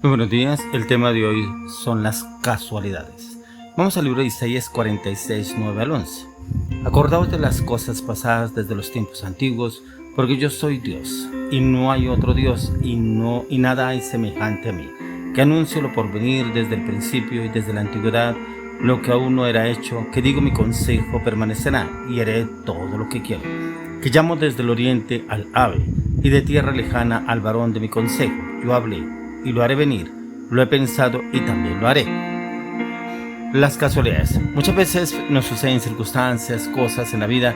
Muy buenos días, el tema de hoy son las casualidades. Vamos al libro de Isaías 46, 9 al 11. Acordaos de las cosas pasadas desde los tiempos antiguos, porque yo soy Dios, y no hay otro Dios, y nada hay semejante a mí, que anuncio lo por venir desde el principio y desde la antigüedad, lo que aún no era hecho, que digo mi consejo permanecerá, y haré todo lo que quiero. Que llamo desde el oriente al ave, y de tierra lejana al varón de mi consejo. Yo hablé, y lo haré venir, lo he pensado y también lo haré. Las casualidades. Muchas veces nos suceden circunstancias, cosas en la vida.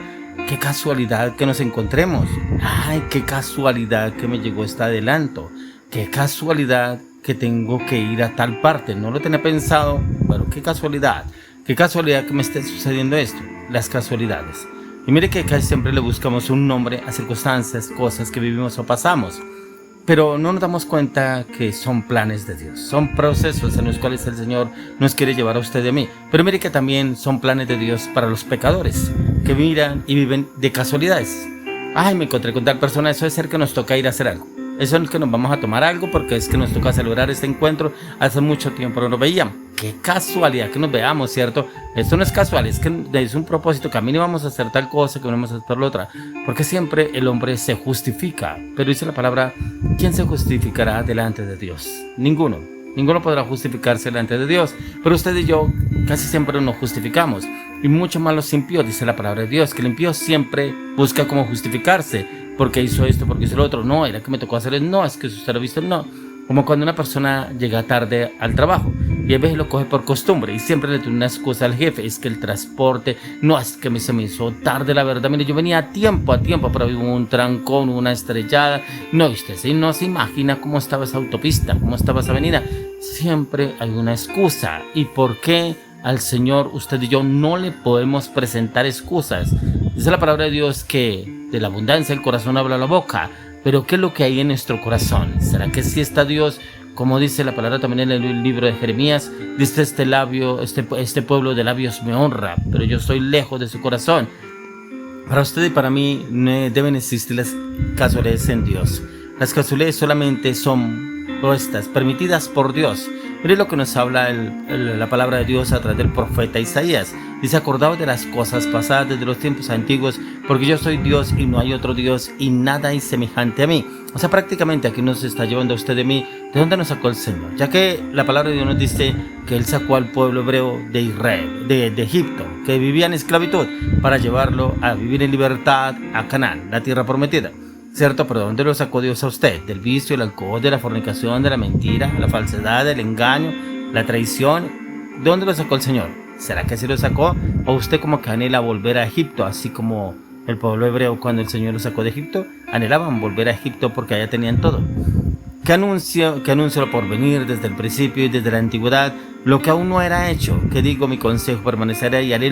Qué casualidad que nos encontremos. Ay, qué casualidad que me llegó este adelanto. Qué casualidad que tengo que ir a tal parte. No lo tenía pensado, pero qué casualidad. Qué casualidad que me esté sucediendo esto. Las casualidades. Y mire que casi siempre le buscamos un nombre a circunstancias, cosas que vivimos o pasamos. Pero no nos damos cuenta que son planes de Dios, son procesos en los cuales el Señor nos quiere llevar a usted y a mí. Pero mire que también son planes de Dios para los pecadores, que miran y viven de casualidades. Ay, me encontré con tal persona, eso es ser que nos toca ir a hacer algo. Eso es que nos vamos a tomar algo porque es que nos toca celebrar este encuentro. Hace mucho tiempo no nos veíamos. Qué casualidad que nos veamos, ¿cierto? Esto no es casual, es que es un propósito, que a mí no vamos a hacer tal cosa, que no vamos a hacer la otra. Porque siempre el hombre se justifica. Pero dice la palabra, ¿quién se justificará delante de Dios? Ninguno. Ninguno podrá justificarse delante de Dios. Pero usted y yo casi siempre nos justificamos. Y mucho más los impíos, dice la palabra de Dios, que el impío siempre busca cómo justificarse. Porque hizo esto, porque hizo lo otro. No, era que me tocó hacer eso. No, es que usted lo ha visto. No. Como cuando una persona llega tarde al trabajo y a veces lo coge por costumbre y siempre le tiene una excusa al jefe. Es que el transporte, no, es que se me hizo tarde, la verdad. Mire, yo venía a tiempo, pero hubo un trancón, una estrellada. No, usted sí, no se imagina cómo estaba esa autopista, cómo estaba esa avenida. Siempre hay una excusa. ¿Y por qué al Señor usted y yo no le podemos presentar excusas? Dice la palabra de Dios que de la abundancia del corazón habla la boca. Pero ¿qué es lo que hay en nuestro corazón? ¿Será que sí está Dios? Como dice la palabra también en el libro de Jeremías, dice este pueblo de labios me honra, pero yo estoy lejos de su corazón. Para usted y para mí deben existir las casualidades en Dios. Las casualidades solamente son puestas, permitidas por Dios. Mire lo que nos habla la palabra de Dios a través del profeta Isaías. Dice, acordaos de las cosas pasadas desde los tiempos antiguos, porque yo soy Dios y no hay otro Dios y nada hay semejante a mí. O sea, prácticamente aquí nos está llevando a usted de mí. ¿De dónde nos sacó el Señor? Ya que la palabra de Dios nos dice que Él sacó al pueblo hebreo de Israel, de Egipto, que vivía en esclavitud, para llevarlo a vivir en libertad a Canaán, la tierra prometida. ¿Cierto? Pero ¿dónde lo sacó Dios a usted? Del vicio, el alcohol, de la fornicación, de la mentira, la falsedad, del engaño, la traición. ¿De dónde lo sacó el Señor? ¿Será que sí lo sacó? ¿O usted como que anhela volver a Egipto, así como el pueblo hebreo cuando el Señor lo sacó de Egipto? Anhelaban volver a Egipto porque allá tenían todo. ¿Qué anuncio lo por venir desde el principio y desde la antigüedad? Lo que aún no era hecho, que digo mi consejo permanecerá y haré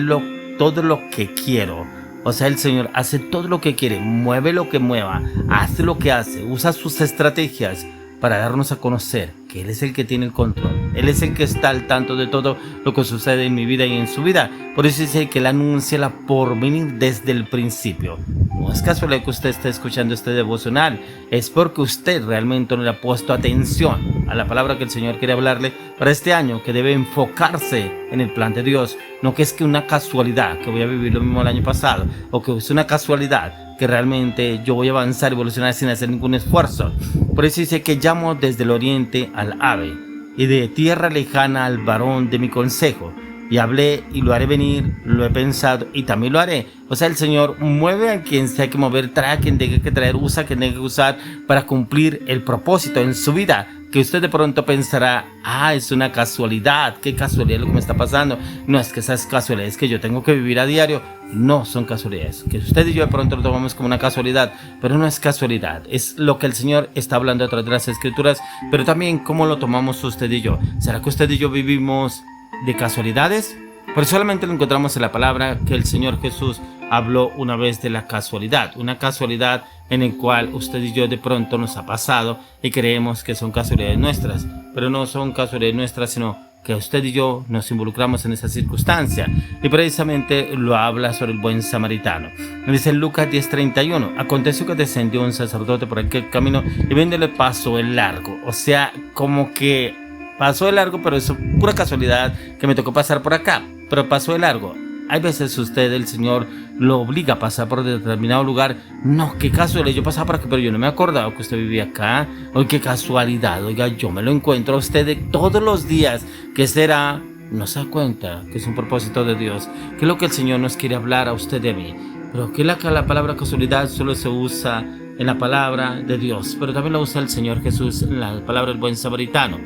todo lo que quiero. O sea, el Señor hace todo lo que quiere, mueve lo que mueva, hace lo que hace, usa sus estrategias para darnos a conocer que Él es el que tiene el control. Él es el que está al tanto de todo lo que sucede en mi vida y en su vida. Por eso dice que Él anuncia la porvenir desde el principio. No es casualidad que usted esté escuchando este devocional, es porque usted realmente no le ha puesto atención a la palabra que el Señor quiere hablarle para este año, que debe enfocarse en el plan de Dios. No que es que una casualidad que voy a vivir lo mismo el año pasado, o que es una casualidad que realmente yo voy a avanzar y evolucionar sin hacer ningún esfuerzo. Por eso dice que llamo desde el oriente al ave, y de tierra lejana al varón de mi consejo. Y hablé y lo haré venir, lo he pensado y también lo haré. O sea, el Señor mueve a quien sea que mover, trae a quien tenga que traer, usa a quien tenga que usar para cumplir el propósito en su vida. Que usted de pronto pensará, es una casualidad, qué casualidad lo que me está pasando. No es que esas casualidades que yo tengo que vivir a diario, no son casualidades. Que usted y yo de pronto lo tomamos como una casualidad, pero no es casualidad. Es lo que el Señor está hablando a través de las Escrituras, pero también cómo lo tomamos usted y yo. ¿Será que usted y yo vivimos de casualidades? Pues solamente lo encontramos en la palabra que el Señor Jesús habló una vez de la casualidad, una casualidad en el cual usted y yo de pronto nos ha pasado y creemos que son casualidades nuestras, pero no son casualidades nuestras, sino que usted y yo nos involucramos en esa circunstancia. Y precisamente lo habla sobre el buen samaritano. Dice en Lucas 10:31, aconteció que descendió un sacerdote por aquel camino y viéndole pasó el largo. O sea, como que pasó el largo, pero es pura casualidad que me tocó pasar por acá, pero pasó el largo. Hay veces usted, el Señor, lo obliga a pasar por determinado lugar. No, qué casualidad, yo pasaba por aquí, pero yo no me acordaba que usted vivía acá. Oye, qué casualidad, oiga, yo me lo encuentro a usted de todos los días. ¿Qué será? No se da cuenta que es un propósito de Dios, que es lo que el Señor nos quiere hablar a usted de mí. Pero que la palabra casualidad solo se usa en la palabra de Dios, pero también la usa el Señor Jesús en la palabra del buen samaritano.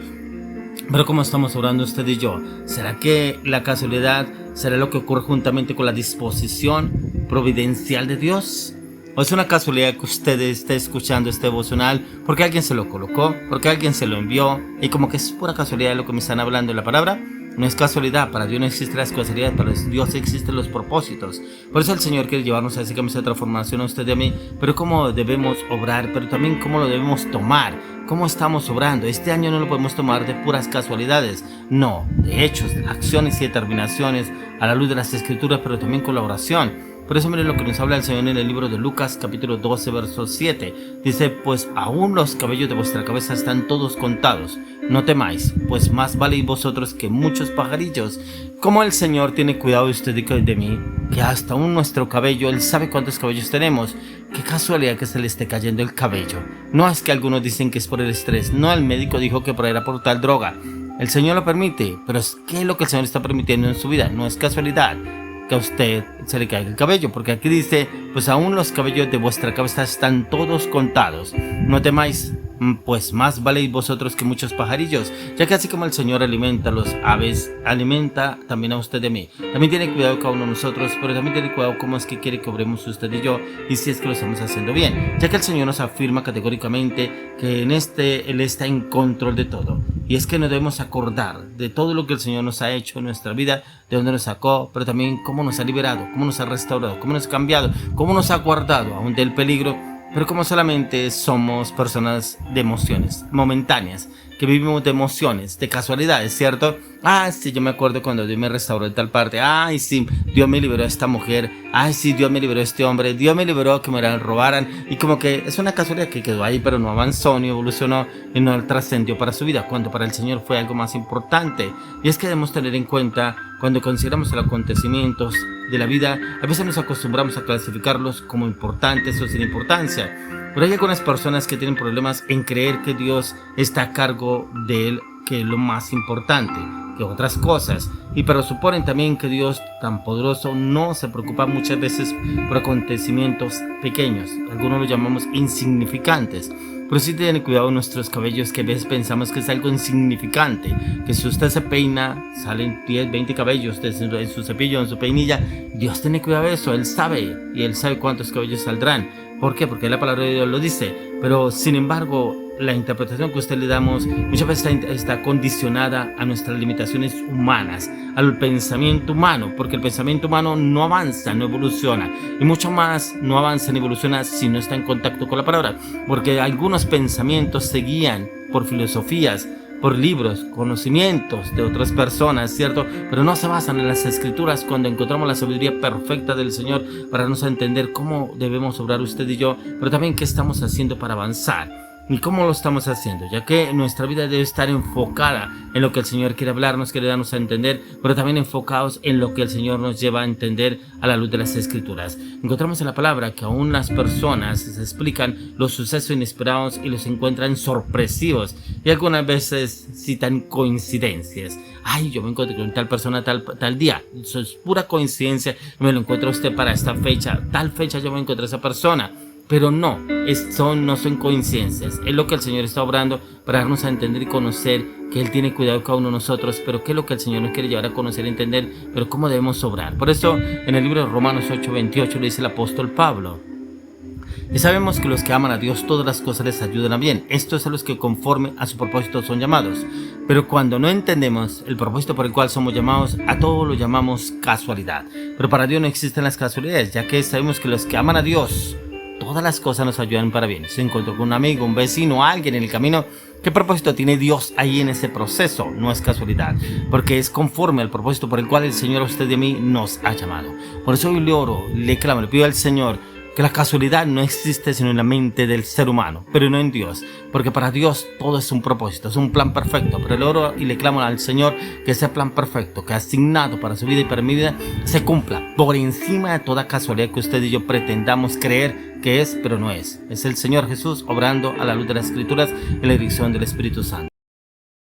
Pero ¿cómo estamos orando usted y yo? ¿Será que la casualidad será lo que ocurre juntamente con la disposición providencial de Dios? ¿O es una casualidad que usted esté escuchando este devocional porque alguien se lo colocó, porque alguien se lo envió y como que es pura casualidad lo que me están hablando en la palabra? No es casualidad, para Dios no existe la casualidad, para Dios existen los propósitos. Por eso el Señor quiere llevarnos a ese camino de transformación a usted y a mí, pero cómo debemos obrar, pero también cómo lo debemos tomar, cómo estamos obrando. Este año no lo podemos tomar de puras casualidades, no, de hechos, de acciones y determinaciones a la luz de las Escrituras, pero también con la oración. Por eso miren lo que nos habla el Señor en el libro de Lucas, capítulo 12, verso 7. Dice, pues aún los cabellos de vuestra cabeza están todos contados. No temáis, pues más valéis vosotros que muchos pajarillos. Como el Señor tiene cuidado de usted y de mí, que hasta aún nuestro cabello, Él sabe cuántos cabellos tenemos. Qué casualidad que se le esté cayendo el cabello. No es que algunos dicen que es por el estrés, no, el médico dijo que era por tal droga. El Señor lo permite, pero ¿qué es lo que el Señor está permitiendo en su vida? No es casualidad que a usted se le caiga el cabello, porque aquí dice, pues aún los cabellos de vuestra cabeza están todos contados. No temáis, pues más valéis vosotros que muchos pajarillos, ya que así como el Señor alimenta a los aves, alimenta también a usted de mí. También tiene cuidado cada uno de nosotros, pero también tiene cuidado cómo es que quiere que obremos usted y yo, y si es que lo estamos haciendo bien, ya que el Señor nos afirma categóricamente que en Él está en control de todo. Y es que nos debemos acordar de todo lo que el Señor nos ha hecho en nuestra vida, de dónde nos sacó, pero también cómo nos ha liberado, cómo nos ha restaurado, cómo nos ha cambiado, cómo nos ha guardado aún del peligro. Pero como solamente somos personas de emociones momentáneas, que vivimos de emociones, de casualidades, ¿cierto? Ah, sí, yo me acuerdo cuando Dios me restauró de tal parte. Ay, sí, Dios me liberó a esta mujer. Ay, sí, Dios me liberó a este hombre. Dios me liberó a que me robaran. Y como que es una casualidad que quedó ahí, pero no avanzó, ni evolucionó, y no trascendió para su vida, cuando para el Señor fue algo más importante. Y es que debemos tener en cuenta, cuando consideramos los acontecimientos de la vida, a veces nos acostumbramos a clasificarlos como importantes o sin importancia. Pero hay algunas personas que tienen problemas en creer que Dios está a cargo de él, que es lo más importante que otras cosas. Pero suponen también que Dios tan poderoso no se preocupa muchas veces por acontecimientos pequeños. Algunos los llamamos insignificantes. Pero sí tienen cuidado nuestros cabellos, que a veces pensamos que es algo insignificante, que si usted se peina, salen 10, 20 cabellos en su cepillo, en su peinilla. Dios tiene cuidado de eso, Él sabe, y Él sabe cuántos cabellos saldrán. ¿Por qué? Porque la palabra de Dios lo dice. Pero sin embargo, la interpretación que usted le damos muchas veces está condicionada a nuestras limitaciones humanas, al pensamiento humano, porque el pensamiento humano no avanza, no evoluciona, y mucho más no avanza ni evoluciona si no está en contacto con la palabra, porque algunos pensamientos se guían por filosofías, por libros, conocimientos de otras personas, ¿cierto? Pero no se basan en las Escrituras, cuando encontramos la sabiduría perfecta del Señor para darnos a entender cómo debemos obrar usted y yo, pero también qué estamos haciendo para avanzar. ¿Y cómo lo estamos haciendo? Ya que nuestra vida debe estar enfocada en lo que el Señor quiere hablarnos, quiere darnos a entender, pero también enfocados en lo que el Señor nos lleva a entender a la luz de las Escrituras. Encontramos en la palabra que aún las personas se explican los sucesos inesperados y los encuentran sorpresivos, y algunas veces citan coincidencias. Ay, yo me encontré con tal persona tal día. Eso es pura coincidencia. Me lo encuentro a usted para esta fecha. Tal fecha yo me encontré a esa persona. Pero no son coincidencias. Es lo que el Señor está obrando para darnos a entender y conocer que Él tiene cuidado de cada uno de nosotros, pero qué es lo que el Señor nos quiere llevar a conocer y entender, pero cómo debemos obrar. Por eso, en el libro de Romanos 8:28 le dice el apóstol Pablo: y sabemos que los que aman a Dios, todas las cosas les ayudan a bien. Esto es a los que conforme a su propósito son llamados. Pero cuando no entendemos el propósito por el cual somos llamados, a todo lo llamamos casualidad. Pero para Dios no existen las casualidades, ya que sabemos que los que aman a Dios, todas las cosas nos ayudan para bien. Se encontró con un amigo, un vecino, alguien en el camino. ¿Qué propósito tiene Dios ahí en ese proceso? No es casualidad, porque es conforme al propósito por el cual el Señor a usted y a mí nos ha llamado. Por eso hoy le oro, le clamo, le pido al Señor que la casualidad no existe sino en la mente del ser humano, pero no en Dios, porque para Dios todo es un propósito, es un plan perfecto. Pero le oro y le clamo al Señor que ese plan perfecto que ha asignado para su vida y para mi vida se cumpla por encima de toda casualidad que usted y yo pretendamos creer que es, pero no es. Es el Señor Jesús obrando a la luz de las Escrituras en la dirección del Espíritu Santo.